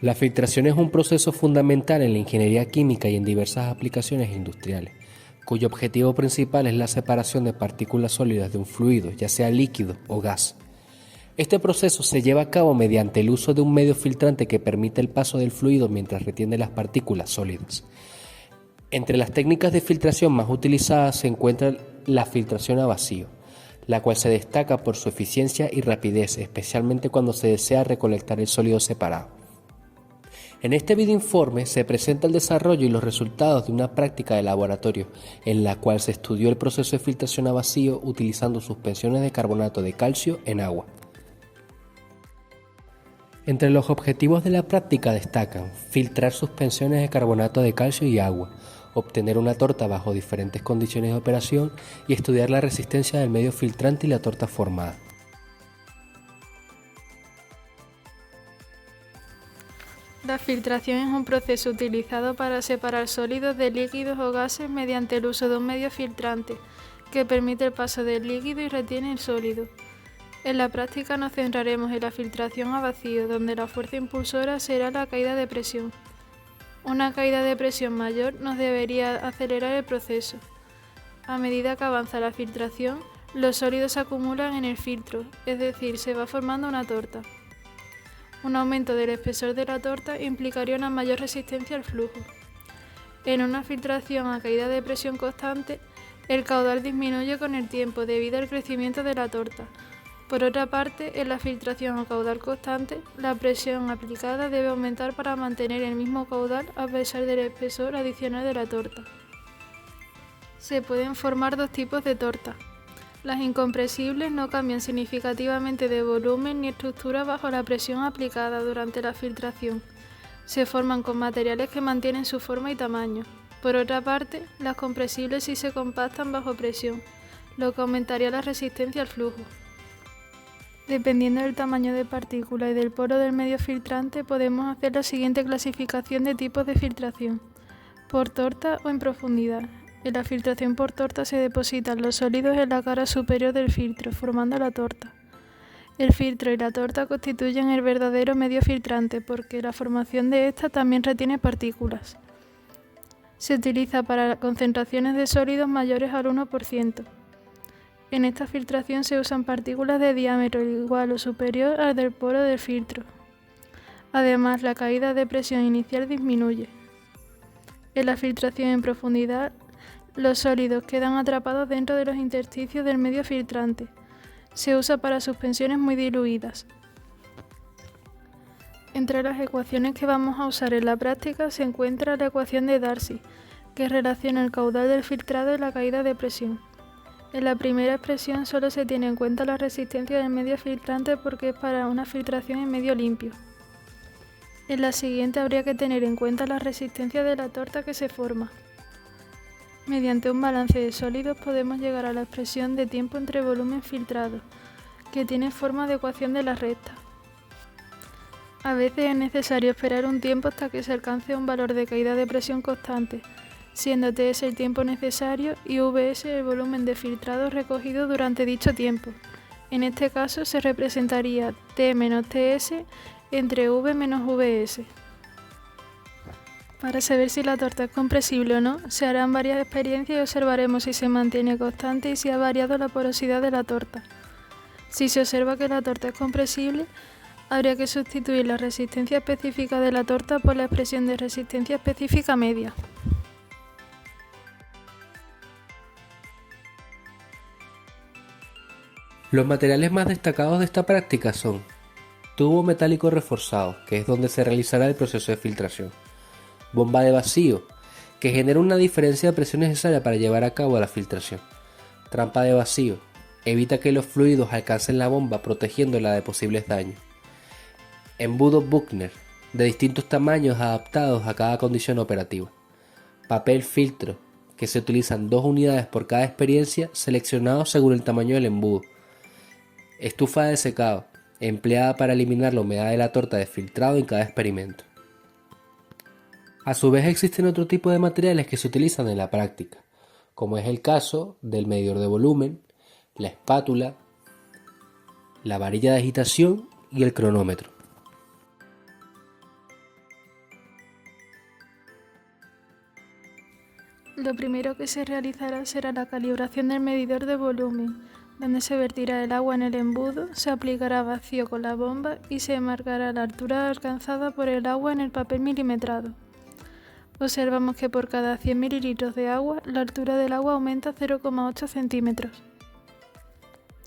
La filtración es un proceso fundamental en la ingeniería química y en diversas aplicaciones industriales, cuyo objetivo principal es la separación de partículas sólidas de un fluido, ya sea líquido o gas. Este proceso se lleva a cabo mediante el uso de un medio filtrante que permite el paso del fluido mientras retiene las partículas sólidas. Entre las técnicas de filtración más utilizadas se encuentra la filtración a vacío, la cual se destaca por su eficiencia y rapidez, especialmente cuando se desea recolectar el sólido separado. En este videoinforme se presenta el desarrollo y los resultados de una práctica de laboratorio en la cual se estudió el proceso de filtración a vacío utilizando suspensiones de carbonato de calcio en agua. Entre los objetivos de la práctica destacan filtrar suspensiones de carbonato de calcio y agua, obtener una torta bajo diferentes condiciones de operación y estudiar la resistencia del medio filtrante y la torta formada. La filtración es un proceso utilizado para separar sólidos de líquidos o gases mediante el uso de un medio filtrante que permite el paso del líquido y retiene el sólido. En la práctica nos centraremos en la filtración a vacío, donde la fuerza impulsora será la caída de presión. Una caída de presión mayor nos debería acelerar el proceso. A medida que avanza la filtración, los sólidos se acumulan en el filtro, es decir, se va formando una torta. Un aumento del espesor de la torta implicaría una mayor resistencia al flujo. En una filtración a caída de presión constante, el caudal disminuye con el tiempo debido al crecimiento de la torta. Por otra parte, en la filtración a caudal constante, la presión aplicada debe aumentar para mantener el mismo caudal a pesar del espesor adicional de la torta. Se pueden formar dos tipos de torta. Las incompresibles no cambian significativamente de volumen ni estructura bajo la presión aplicada durante la filtración. Se forman con materiales que mantienen su forma y tamaño. Por otra parte, las compresibles sí se compactan bajo presión, lo que aumentaría la resistencia al flujo. Dependiendo del tamaño de partícula y del poro del medio filtrante, podemos hacer la siguiente clasificación de tipos de filtración: por torta o en profundidad. En la filtración por torta se depositan los sólidos en la cara superior del filtro, formando la torta. El filtro y la torta constituyen el verdadero medio filtrante porque la formación de esta también retiene partículas. Se utiliza para concentraciones de sólidos mayores al 1%. En esta filtración se usan partículas de diámetro igual o superior al del poro del filtro. Además, la caída de presión inicial disminuye. En la filtración en profundidad, los sólidos quedan atrapados dentro de los intersticios del medio filtrante. Se usa para suspensiones muy diluidas. Entre las ecuaciones que vamos a usar en la práctica se encuentra la ecuación de Darcy, que relaciona el caudal del filtrado y la caída de presión. En la primera expresión solo se tiene en cuenta la resistencia del medio filtrante porque es para una filtración en medio limpio. En la siguiente habría que tener en cuenta la resistencia de la torta que se forma. Mediante un balance de sólidos podemos llegar a la expresión de tiempo entre volumen filtrado, que tiene forma de ecuación de la recta. A veces es necesario esperar un tiempo hasta que se alcance un valor de caída de presión constante, siendo Ts el tiempo necesario y Vs el volumen de filtrado recogido durante dicho tiempo. En este caso se representaría T menos Ts entre V menos Vs. Para saber si la torta es compresible o no, se harán varias experiencias y observaremos si se mantiene constante y si ha variado la porosidad de la torta. Si se observa que la torta es compresible, habría que sustituir la resistencia específica de la torta por la expresión de resistencia específica media. Los materiales más destacados de esta práctica son tubo metálico reforzado, que es donde se realizará el proceso de filtración; bomba de vacío, que genera una diferencia de presión necesaria para llevar a cabo la filtración; trampa de vacío, evita que los fluidos alcancen la bomba protegiéndola de posibles daños; embudo Buchner, de distintos tamaños adaptados a cada condición operativa; papel filtro, que se utilizan 2 unidades por cada experiencia seleccionados según el tamaño del embudo; estufa de secado, empleada para eliminar la humedad de la torta de filtrado en cada experimento. A su vez existen otro tipo de materiales que se utilizan en la práctica, como es el caso del medidor de volumen, la espátula, la varilla de agitación y el cronómetro. Lo primero que se realizará será la calibración del medidor de volumen, donde se vertirá el agua en el embudo, se aplicará vacío con la bomba y se marcará la altura alcanzada por el agua en el papel milimetrado. Observamos que por cada 100 mililitros de agua, la altura del agua aumenta 0,8 centímetros.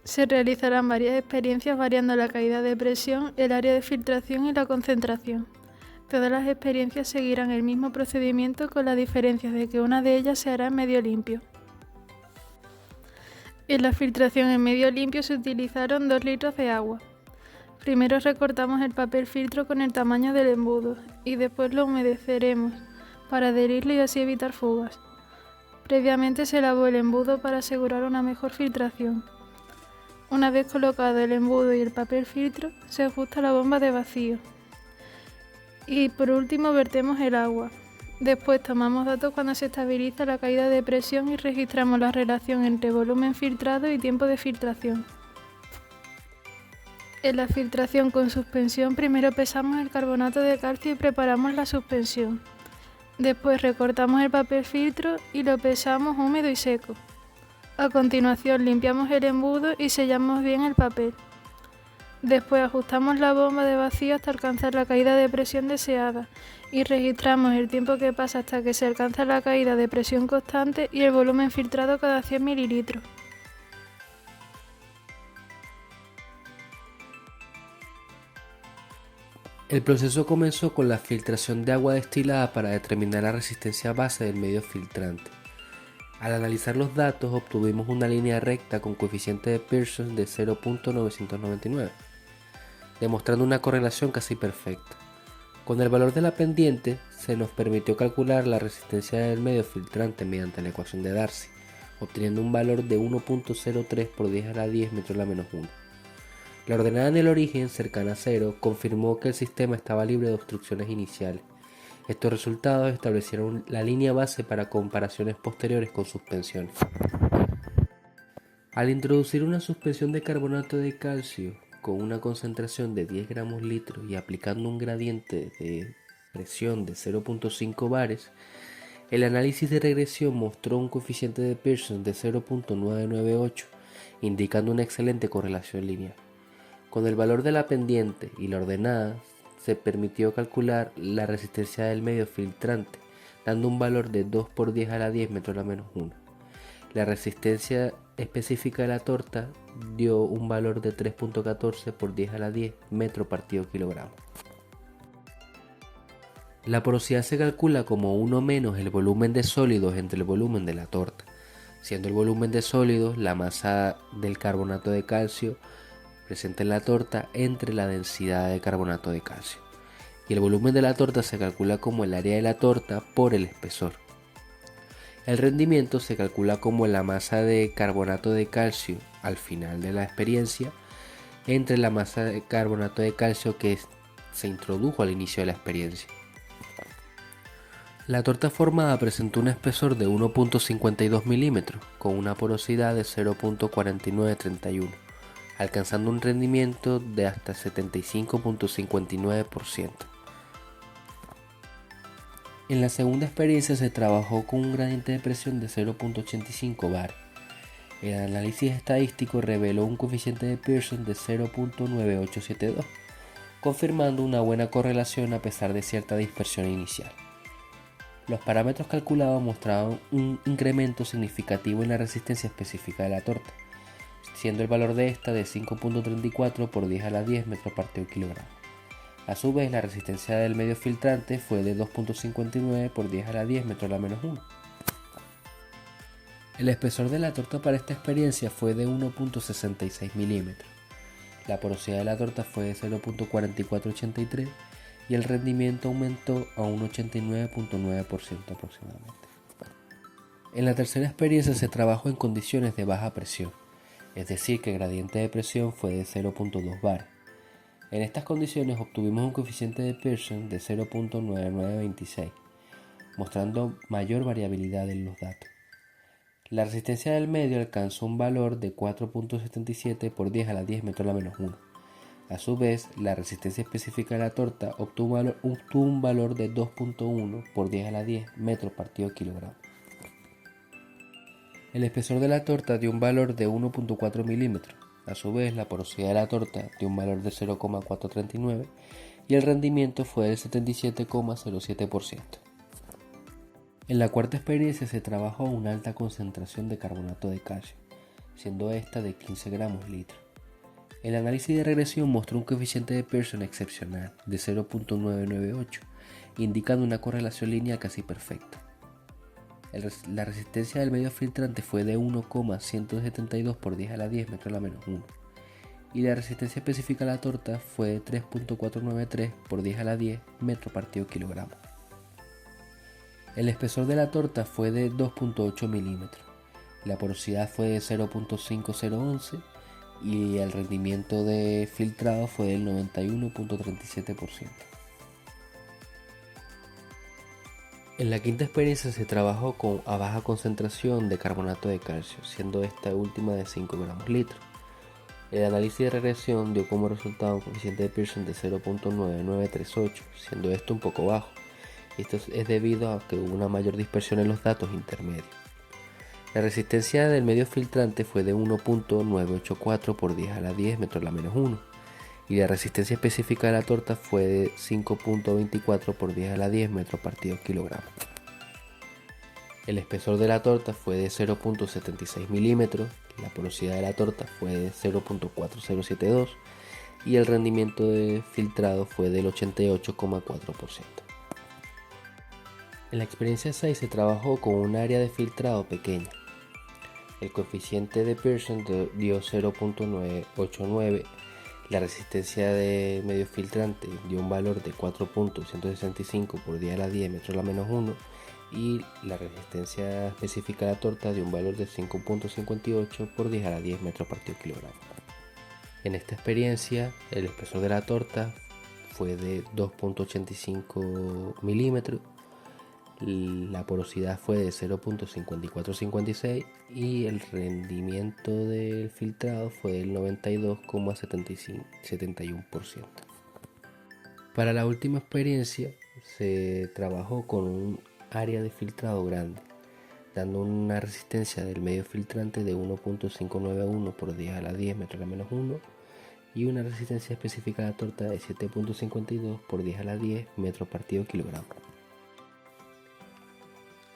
Se realizarán varias experiencias variando la caída de presión, el área de filtración y la concentración. Todas las experiencias seguirán el mismo procedimiento con la diferencia de que una de ellas se hará en medio limpio. En la filtración en medio limpio se utilizaron 2 litros de agua. Primero recortamos el papel filtro con el tamaño del embudo y después lo humedeceremos para adherirlo y así evitar fugas. Previamente se lavó el embudo para asegurar una mejor filtración. Una vez colocado el embudo y el papel filtro, se ajusta la bomba de vacío. Y por último vertemos el agua. Después tomamos datos cuando se estabiliza la caída de presión y registramos la relación entre volumen filtrado y tiempo de filtración. En la filtración con suspensión primero pesamos el carbonato de calcio y preparamos la suspensión. Después recortamos el papel filtro y lo pesamos húmedo y seco. A continuación limpiamos el embudo y sellamos bien el papel. Después ajustamos la bomba de vacío hasta alcanzar la caída de presión deseada y registramos el tiempo que pasa hasta que se alcanza la caída de presión constante y el volumen filtrado cada 100 mililitros. El proceso comenzó con la filtración de agua destilada para determinar la resistencia base del medio filtrante. Al analizar los datos obtuvimos una línea recta con coeficiente de Pearson de 0.999, demostrando una correlación casi perfecta. Con el valor de la pendiente se nos permitió calcular la resistencia del medio filtrante mediante la ecuación de Darcy, obteniendo un valor de 1.03 por 10 a la 10 metros a la menos 1. La ordenada en el origen, cercana a 0, confirmó que el sistema estaba libre de obstrucciones iniciales. Estos resultados establecieron la línea base para comparaciones posteriores con suspensiones. Al introducir una suspensión de carbonato de calcio con una concentración de 10 gramos litro y aplicando un gradiente de presión de 0.5 bares, el análisis de regresión mostró un coeficiente de Pearson de 0.998, indicando una excelente correlación lineal. Con el valor de la pendiente y la ordenada, se permitió calcular la resistencia del medio filtrante, dando un valor de 2 por 10 a la 10 metros a la menos 1. La resistencia específica de la torta dio un valor de 3.14 por 10 a la 10 metro partido kilogramo. La porosidad se calcula como 1 menos el volumen de sólidos entre el volumen de la torta, siendo el volumen de sólidos la masa del carbonato de calcio presente en la torta entre la densidad de carbonato de calcio, y el volumen de la torta se calcula como el área de la torta por el espesor. El rendimiento se calcula como la masa de carbonato de calcio al final de la experiencia entre la masa de carbonato de calcio que se introdujo al inicio de la experiencia. La torta formada presentó un espesor de 1.52 milímetros con una porosidad de 0.4931, alcanzando un rendimiento de hasta 75.59%. En la segunda experiencia se trabajó con un gradiente de presión de 0.85 bar. El análisis estadístico reveló un coeficiente de Pearson de 0.9872, confirmando una buena correlación a pesar de cierta dispersión inicial. Los parámetros calculados mostraban un incremento significativo en la resistencia específica de la torta, siendo el valor de esta de 5.34 por 10 a la 10 metros partido kilogramo. A su vez, la resistencia del medio filtrante fue de 2.59 por 10 a la 10 metros a la menos 1. El espesor de la torta para esta experiencia fue de 1.66 milímetros. La porosidad de la torta fue de 0.4483 y el rendimiento aumentó a un 89.9% aproximadamente. En la tercera experiencia se trabajó en condiciones de baja presión, es decir que el gradiente de presión fue de 0.2 bar. En estas condiciones obtuvimos un coeficiente de Pearson de 0.9926, mostrando mayor variabilidad en los datos. La resistencia del medio alcanzó un valor de 4.77 por 10 a la 10 metros a la menos 1. A su vez, la resistencia específica de la torta obtuvo un valor de 2.1 por 10 a la 10 metros partido kilogramo. El espesor de la torta dio un valor de 1.4 milímetros. A su vez, la porosidad de la torta dio un valor de 0,439 y el rendimiento fue del 77,07%. En la cuarta experiencia se trabajó una alta concentración de carbonato de calcio, siendo esta de 15 gramos litro. El análisis de regresión mostró un coeficiente de Pearson excepcional de 0.998, indicando una correlación lineal casi perfecta. La resistencia del medio filtrante fue de 1,172 por 10 a la 10 metros a la menos 1 y la resistencia específica a la torta fue de 3.493 por 10 a la 10 metro partido kilogramo. El espesor de la torta fue de 2.8 milímetros, la porosidad fue de 0.5011 y el rendimiento de filtrado fue del 91.37%. En la quinta experiencia se trabajó a baja concentración de carbonato de calcio, siendo esta última de 5 gramos litro. El análisis de regresión dio como resultado un coeficiente de Pearson de 0.9938, siendo esto un poco bajo. Esto es debido a que hubo una mayor dispersión en los datos intermedios. La resistencia del medio filtrante fue de 1.984 por 10 a la 10 metros a la menos 1 y la resistencia específica de la torta fue de 5.24 por 10 a la 10 metros partido kilogramo. El espesor de la torta fue de 0.76 milímetros, la porosidad de la torta fue de 0.4072 y el rendimiento de filtrado fue del 88,4%. En la experiencia 6 se trabajó con un área de filtrado pequeña. El coeficiente de Pearson dio 0.989, la resistencia de medio filtrante dio un valor de 4.165 por 10 a la 10 metros a la menos 1 y la resistencia específica de la torta dio un valor de 5.58 por 10 a la 10 metros partido kilogramo. En esta experiencia el espesor de la torta fue de 2.85 milímetros, la porosidad fue de 0.5456 y el rendimiento del filtrado fue del 92,71%. Para la última experiencia se trabajó con un área de filtrado grande, dando una resistencia del medio filtrante de 1.591 por 10 a la 10 metros a la menos 1 y una resistencia específica de la torta de 7.52 por 10 a la 10 metros partido kilogramo.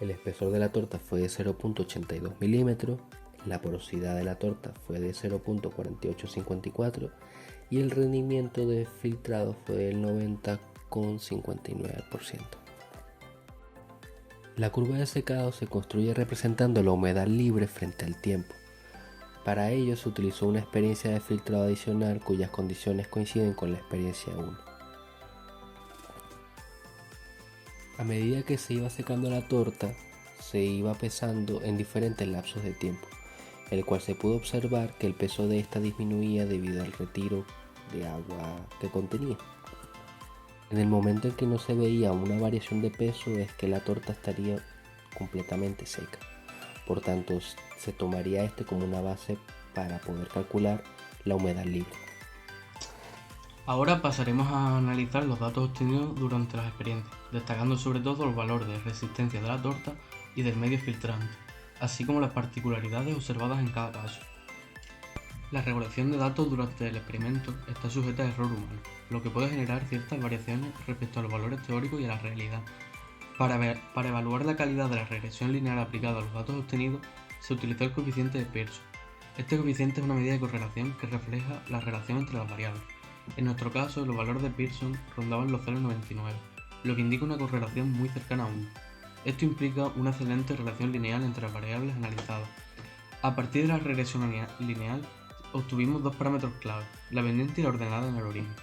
El espesor de la torta fue de 0.82 milímetros, la porosidad de la torta fue de 0.4854 y el rendimiento de filtrado fue del 90,59%. La curva de secado se construye representando la humedad libre frente al tiempo. Para ello se utilizó una experiencia de filtrado adicional cuyas condiciones coinciden con la experiencia 1. A medida que se iba secando la torta, se iba pesando en diferentes lapsos de tiempo, el cual se pudo observar que el peso de esta disminuía debido al retiro de agua que contenía. En el momento en que no se veía una variación de peso es que la torta estaría completamente seca. Por tanto, se tomaría este como una base para poder calcular la humedad libre. Ahora pasaremos a analizar los datos obtenidos durante las experiencias, destacando sobre todo el valor de resistencia de la torta y del medio filtrante, así como las particularidades observadas en cada caso. La regulación de datos durante el experimento está sujeta a error humano, lo que puede generar ciertas variaciones respecto a los valores teóricos y a la realidad. Para evaluar la calidad de la regresión lineal aplicada a los datos obtenidos, se utilizó el coeficiente de Pearson. Este coeficiente es una medida de correlación que refleja la relación entre las variables. En nuestro caso, los valores de Pearson rondaban los 0,99, lo que indica una correlación muy cercana a 1. Esto implica una excelente relación lineal entre las variables analizadas. A partir de la regresión lineal, obtuvimos dos parámetros clave, la pendiente y la ordenada en el origen.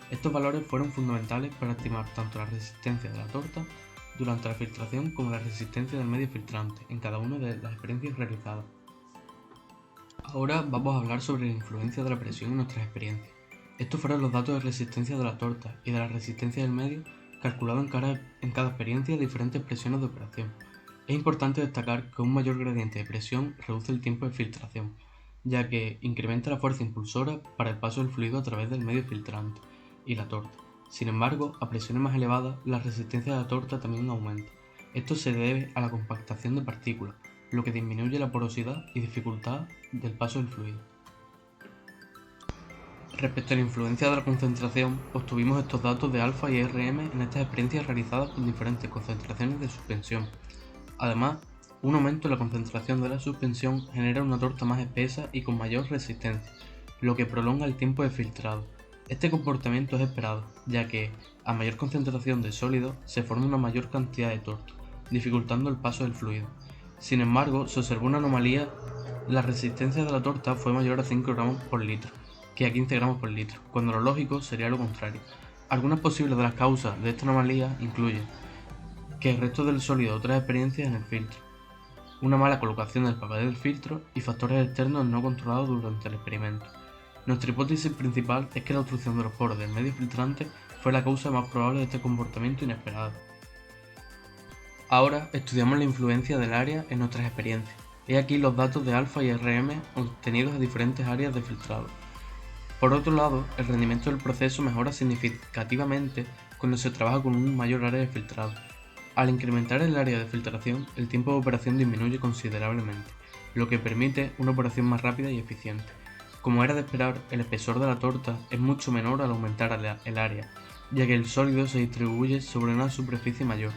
Estos valores fueron fundamentales para estimar tanto la resistencia de la torta durante la filtración como la resistencia del medio filtrante en cada una de las experiencias realizadas. Ahora vamos a hablar sobre la influencia de la presión en nuestras experiencias. Estos fueron los datos de resistencia de la torta y de la resistencia del medio calculados en cada experiencia a diferentes presiones de operación. Es importante destacar que un mayor gradiente de presión reduce el tiempo de filtración, ya que incrementa la fuerza impulsora para el paso del fluido a través del medio filtrante y la torta. Sin embargo, a presiones más elevadas, la resistencia de la torta también aumenta. Esto se debe a la compactación de partículas, lo que disminuye la porosidad y dificultad del paso del fluido. Respecto a la influencia de la concentración, obtuvimos estos datos de alfa y RM en estas experiencias realizadas con diferentes concentraciones de suspensión. Además, un aumento en la concentración de la suspensión genera una torta más espesa y con mayor resistencia, lo que prolonga el tiempo de filtrado. Este comportamiento es esperado, ya que, a mayor concentración de sólido, se forma una mayor cantidad de torta, dificultando el paso del fluido. Sin embargo, se observó una anomalía: la resistencia de la torta fue mayor a 5 gramos por litro que a 15 gramos por litro, cuando lo lógico sería lo contrario. Algunas posibles de las causas de esta anomalía incluyen que el resto del sólido de otras experiencias en el filtro, una mala colocación del papel del filtro y factores externos no controlados durante el experimento. Nuestra hipótesis principal es que la obstrucción de los poros del medio filtrante fue la causa más probable de este comportamiento inesperado. Ahora estudiamos la influencia del área en nuestras experiencias. He aquí los datos de alfa y RM obtenidos a diferentes áreas de filtrado. Por otro lado, el rendimiento del proceso mejora significativamente cuando se trabaja con un mayor área de filtrado. Al incrementar el área de filtración, el tiempo de operación disminuye considerablemente, lo que permite una operación más rápida y eficiente. Como era de esperar, el espesor de la torta es mucho menor al aumentar el área, ya que el sólido se distribuye sobre una superficie mayor,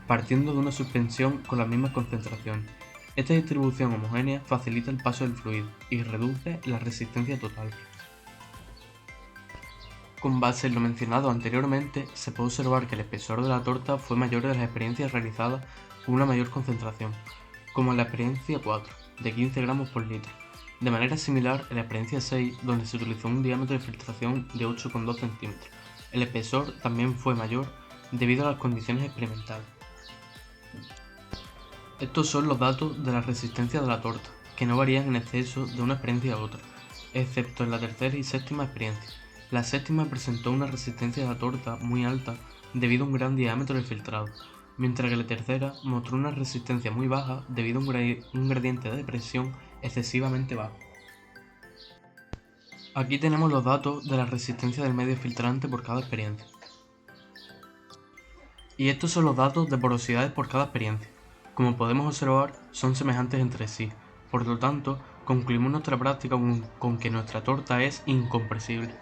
partiendo de una suspensión con las mismas concentraciones. Esta distribución homogénea facilita el paso del fluido y reduce la resistencia total. Con base en lo mencionado anteriormente, se puede observar que el espesor de la torta fue mayor en las experiencias realizadas con una mayor concentración, como en la experiencia 4, de 15 gramos por litro. De manera similar, en la experiencia 6, donde se utilizó un diámetro de filtración de 8,2 centímetros, el espesor también fue mayor debido a las condiciones experimentales. Estos son los datos de la resistencia de la torta, que no varían en exceso de una experiencia a otra, excepto en la tercera y séptima experiencia. La séptima presentó una resistencia de la torta muy alta debido a un gran diámetro de filtrado, mientras que la tercera mostró una resistencia muy baja debido a un gradiente de presión excesivamente bajo. Aquí tenemos los datos de la resistencia del medio filtrante por cada experiencia. Y estos son los datos de porosidades por cada experiencia. Como podemos observar, son semejantes entre sí, por lo tanto, concluimos nuestra práctica con que nuestra torta es incompresible.